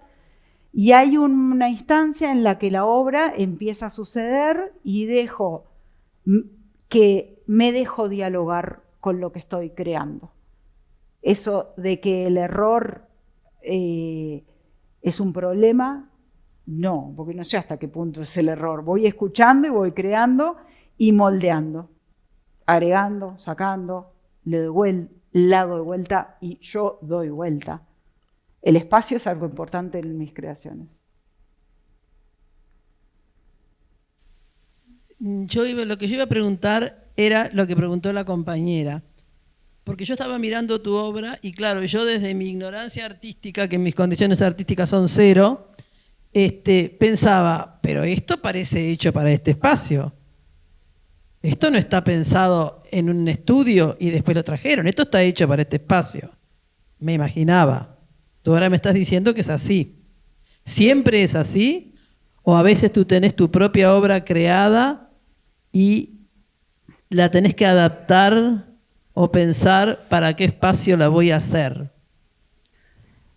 Y hay una instancia en la que la obra empieza a suceder y me dejo dialogar con lo que estoy creando. Eso de que el error es un problema, no, porque no sé hasta qué punto es el error. Voy escuchando y voy creando y moldeando, agregando, sacando, le doy vuelta y yo doy vuelta. El espacio es algo importante en mis creaciones. Lo que yo iba a preguntar era lo que preguntó la compañera. Porque yo estaba mirando tu obra y claro, yo desde mi ignorancia artística, que mis condiciones artísticas son cero, pensaba, pero esto parece hecho para este espacio. Esto no está pensado en un estudio y después lo trajeron. Esto está hecho para este espacio. Me imaginaba. Tú ahora me estás diciendo que es así. ¿Siempre es así? ¿O a veces tú tenés tu propia obra creada y la tenés que adaptar o pensar para qué espacio la voy a hacer?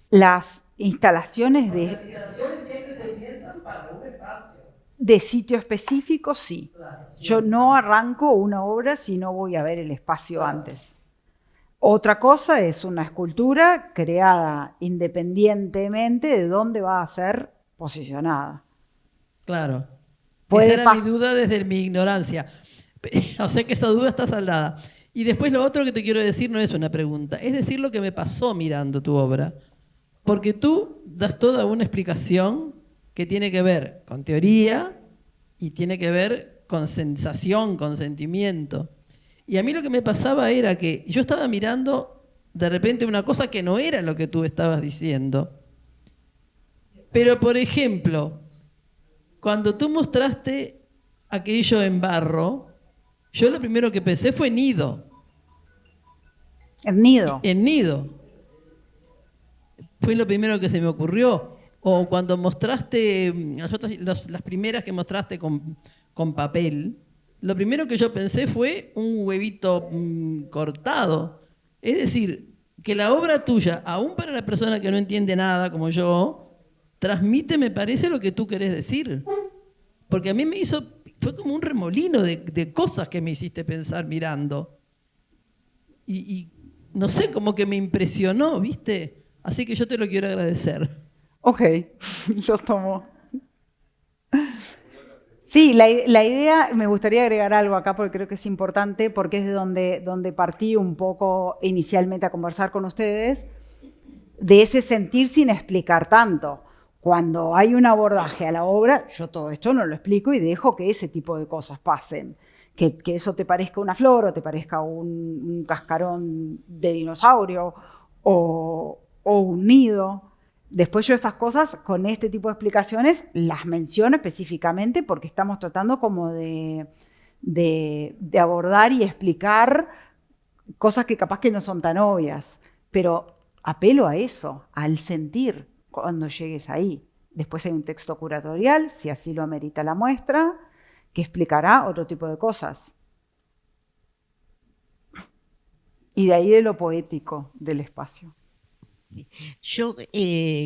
Las instalaciones siempre se piensan para un espacio. De sitio específico, sí. Claro, sí. Yo no arranco una obra si no voy a ver el espacio antes. Otra cosa es una escultura creada independientemente de dónde va a ser posicionada. Claro. Esa era mi duda desde mi ignorancia. O sea que esa duda está saldada. Y después lo otro que te quiero decir no es una pregunta, es decir lo que me pasó mirando tu obra. Porque tú das toda una explicación que tiene que ver con teoría y tiene que ver con sensación, con sentimiento. Y a mí lo que me pasaba era que yo estaba mirando de repente una cosa que no era lo que tú estabas diciendo. Pero, por ejemplo, cuando tú mostraste aquello en barro, yo lo primero que pensé fue nido. El nido. En nido. Fue lo primero que se me ocurrió. O cuando mostraste, las primeras que mostraste con papel, lo primero que yo pensé fue un huevito cortado. Es decir, que la obra tuya, aún para la persona que no entiende nada como yo, transmite, me parece, lo que tú querés decir. Porque a mí fue como un remolino de cosas que me hiciste pensar mirando. Y no sé, como que me impresionó, ¿viste? Así que yo te lo quiero agradecer. Ok, los tomo. Sí, la idea, me gustaría agregar algo acá porque creo que es importante, porque es de donde partí un poco inicialmente a conversar con ustedes, de ese sentir sin explicar tanto. Cuando hay un abordaje a la obra, yo todo esto no lo explico y dejo que ese tipo de cosas pasen. Que eso te parezca una flor o te parezca un cascarón de dinosaurio o un nido. Después yo esas cosas, con este tipo de explicaciones, las menciono específicamente porque estamos tratando como de abordar y explicar cosas que capaz que no son tan obvias. Pero apelo a eso, al sentir cuando llegues ahí. Después hay un texto curatorial, si así lo amerita la muestra, que explicará otro tipo de cosas. Y de ahí de lo poético del espacio. Sí. Yo,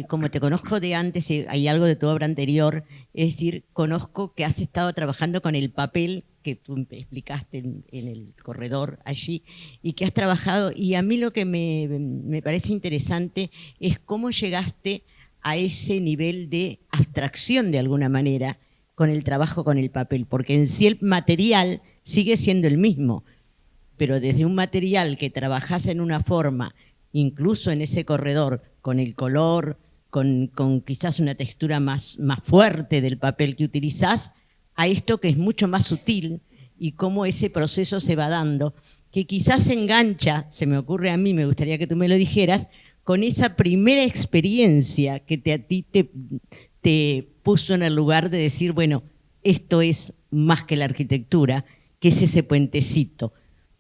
como te conozco de antes, hay algo de tu obra anterior, es decir, conozco que has estado trabajando con el papel que tú explicaste en el corredor allí, y que has trabajado, y a mí lo que me parece interesante es cómo llegaste a ese nivel de abstracción de alguna manera con el trabajo con el papel, porque en sí el material sigue siendo el mismo, pero desde un material que trabajas en una forma, incluso en ese corredor, con el color, con quizás una textura más fuerte del papel que utilizás, a esto que es mucho más sutil, y cómo ese proceso se va dando, que quizás se engancha, se me ocurre a mí, me gustaría que tú me lo dijeras, con esa primera experiencia que a ti te puso en el lugar de decir, bueno, esto es más que la arquitectura, que es ese puentecito,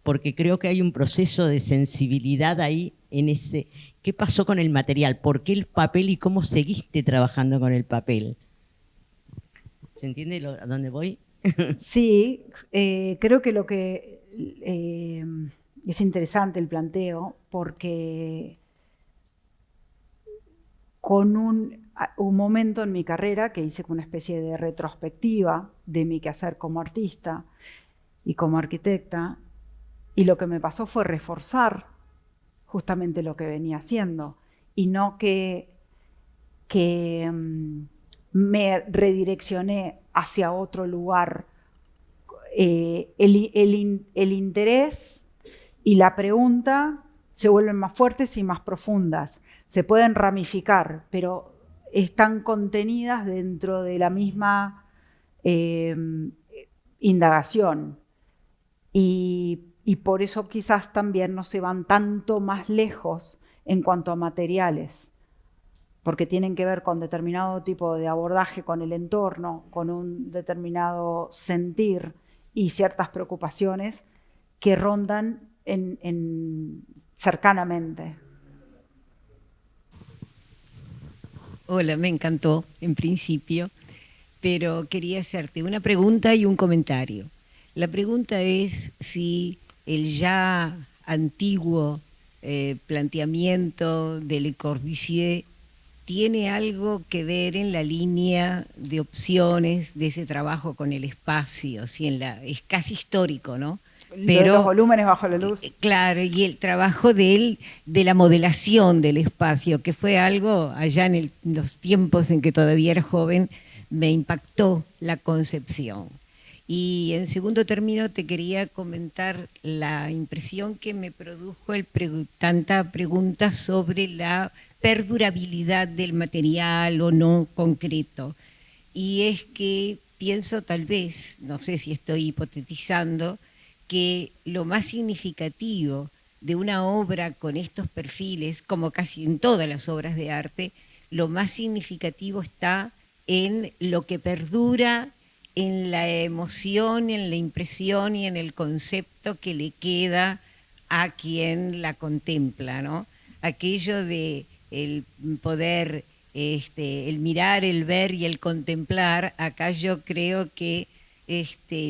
porque creo que hay un proceso de sensibilidad ahí en ese. ¿Qué pasó con el material? ¿Por qué el papel y cómo seguiste trabajando con el papel? ¿Se entiende a dónde voy? Sí, creo que lo que es interesante el planteo, porque con un momento en mi carrera que hice una especie de retrospectiva de mi quehacer como artista y como arquitecta, y lo que me pasó fue reforzar justamente lo que venía haciendo, y no que me redireccioné hacia otro lugar. El interés y la pregunta se vuelven más fuertes y más profundas. Se pueden ramificar, pero están contenidas dentro de la misma indagación. Y por eso quizás también no se van tanto más lejos en cuanto a materiales, porque tienen que ver con determinado tipo de abordaje con el entorno, con un determinado sentir y ciertas preocupaciones que rondan cercanamente. Hola, me encantó en principio, pero quería hacerte una pregunta y un comentario. La pregunta es si el ya antiguo planteamiento de Le Corbusier tiene algo que ver en la línea de opciones de ese trabajo con el espacio, si es casi histórico, ¿no? Pero los volúmenes bajo la luz. Claro, y el trabajo de la modelación del espacio, que fue algo allá en los tiempos en que todavía era joven, me impactó la concepción. Y en segundo término te quería comentar la impresión que me produjo tanta pregunta sobre la perdurabilidad del material o no concreto. Y es que pienso tal vez, no sé si estoy hipotetizando, que lo más significativo de una obra con estos perfiles, como casi en todas las obras de arte, lo más significativo está en lo que perdura, en la emoción, en la impresión y en el concepto que le queda a quien la contempla, ¿no? Aquello de el poder, el mirar, el ver y el contemplar, acá yo creo que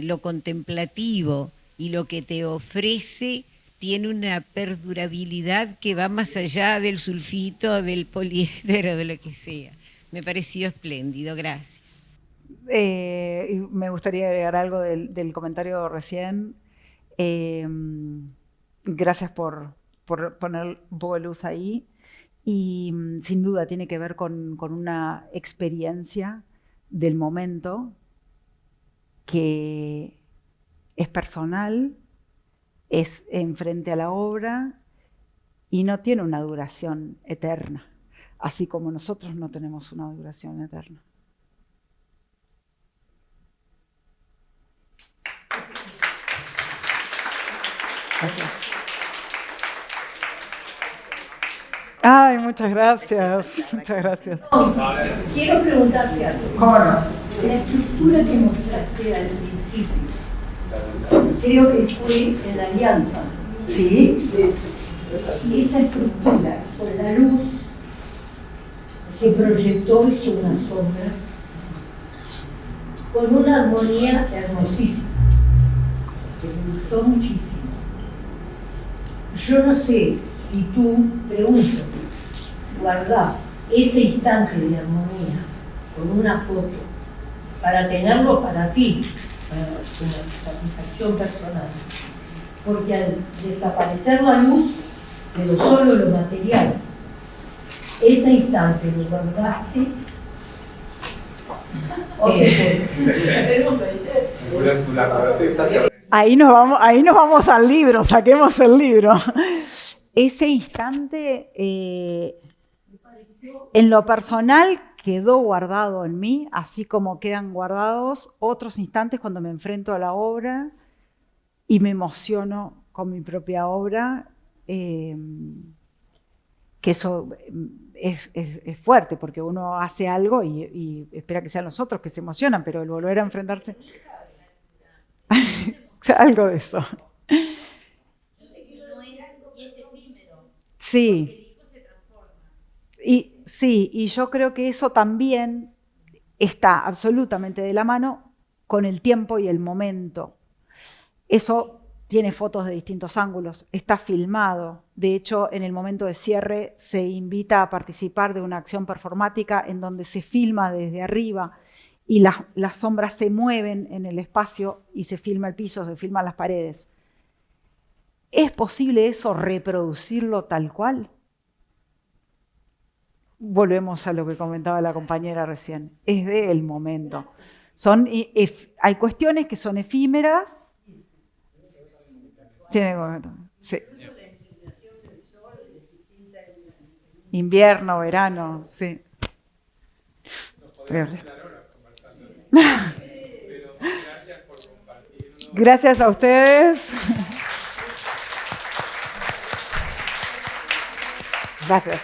lo contemplativo y lo que te ofrece tiene una perdurabilidad que va más allá del sulfito, del poliéster o de lo que sea. Me pareció espléndido, gracias. Me gustaría agregar algo del comentario recién. Gracias por por poner un poco de luz ahí. Y sin duda tiene que ver con una experiencia del momento que es personal, es enfrente a la obra y no tiene una duración eterna, así como nosotros no tenemos una duración eterna. Gracias. Ay, muchas gracias. Muchas gracias. Quiero preguntarte algo. ¿Cómo no? La estructura que mostraste al principio, creo que fue en la alianza. Sí. Esa estructura, con la luz, se proyectó, hizo una sombra, con una armonía hermosísima, que me gustó muchísimo. Yo no sé si tú, pregunto, guardás ese instante de armonía con una foto para tenerlo para ti, para tu satisfacción personal, porque al desaparecer la luz, pero solo lo material, ese instante lo guardaste o se fue. Ahí nos vamos al libro, saquemos el libro. Ese instante, en lo personal, quedó guardado en mí, así como quedan guardados otros instantes cuando me enfrento a la obra y me emociono con mi propia obra, que eso es fuerte, porque uno hace algo y espera que sean los otros que se emocionan, pero el volver a enfrentarse... Algo de eso. Sí. Y yo creo que eso también está absolutamente de la mano con el tiempo y el momento. Eso tiene fotos de distintos ángulos, está filmado. De hecho, en el momento de cierre se invita a participar de una acción performática en donde se filma desde arriba y las sombras se mueven en el espacio y se filma el piso, se filman las paredes. ¿Es posible eso reproducirlo tal cual? Volvemos a lo que comentaba la compañera recién. Es del momento. Hay cuestiones que son efímeras. Sí, sí. Invierno, verano, sí. Gracias a ustedes. Gracias.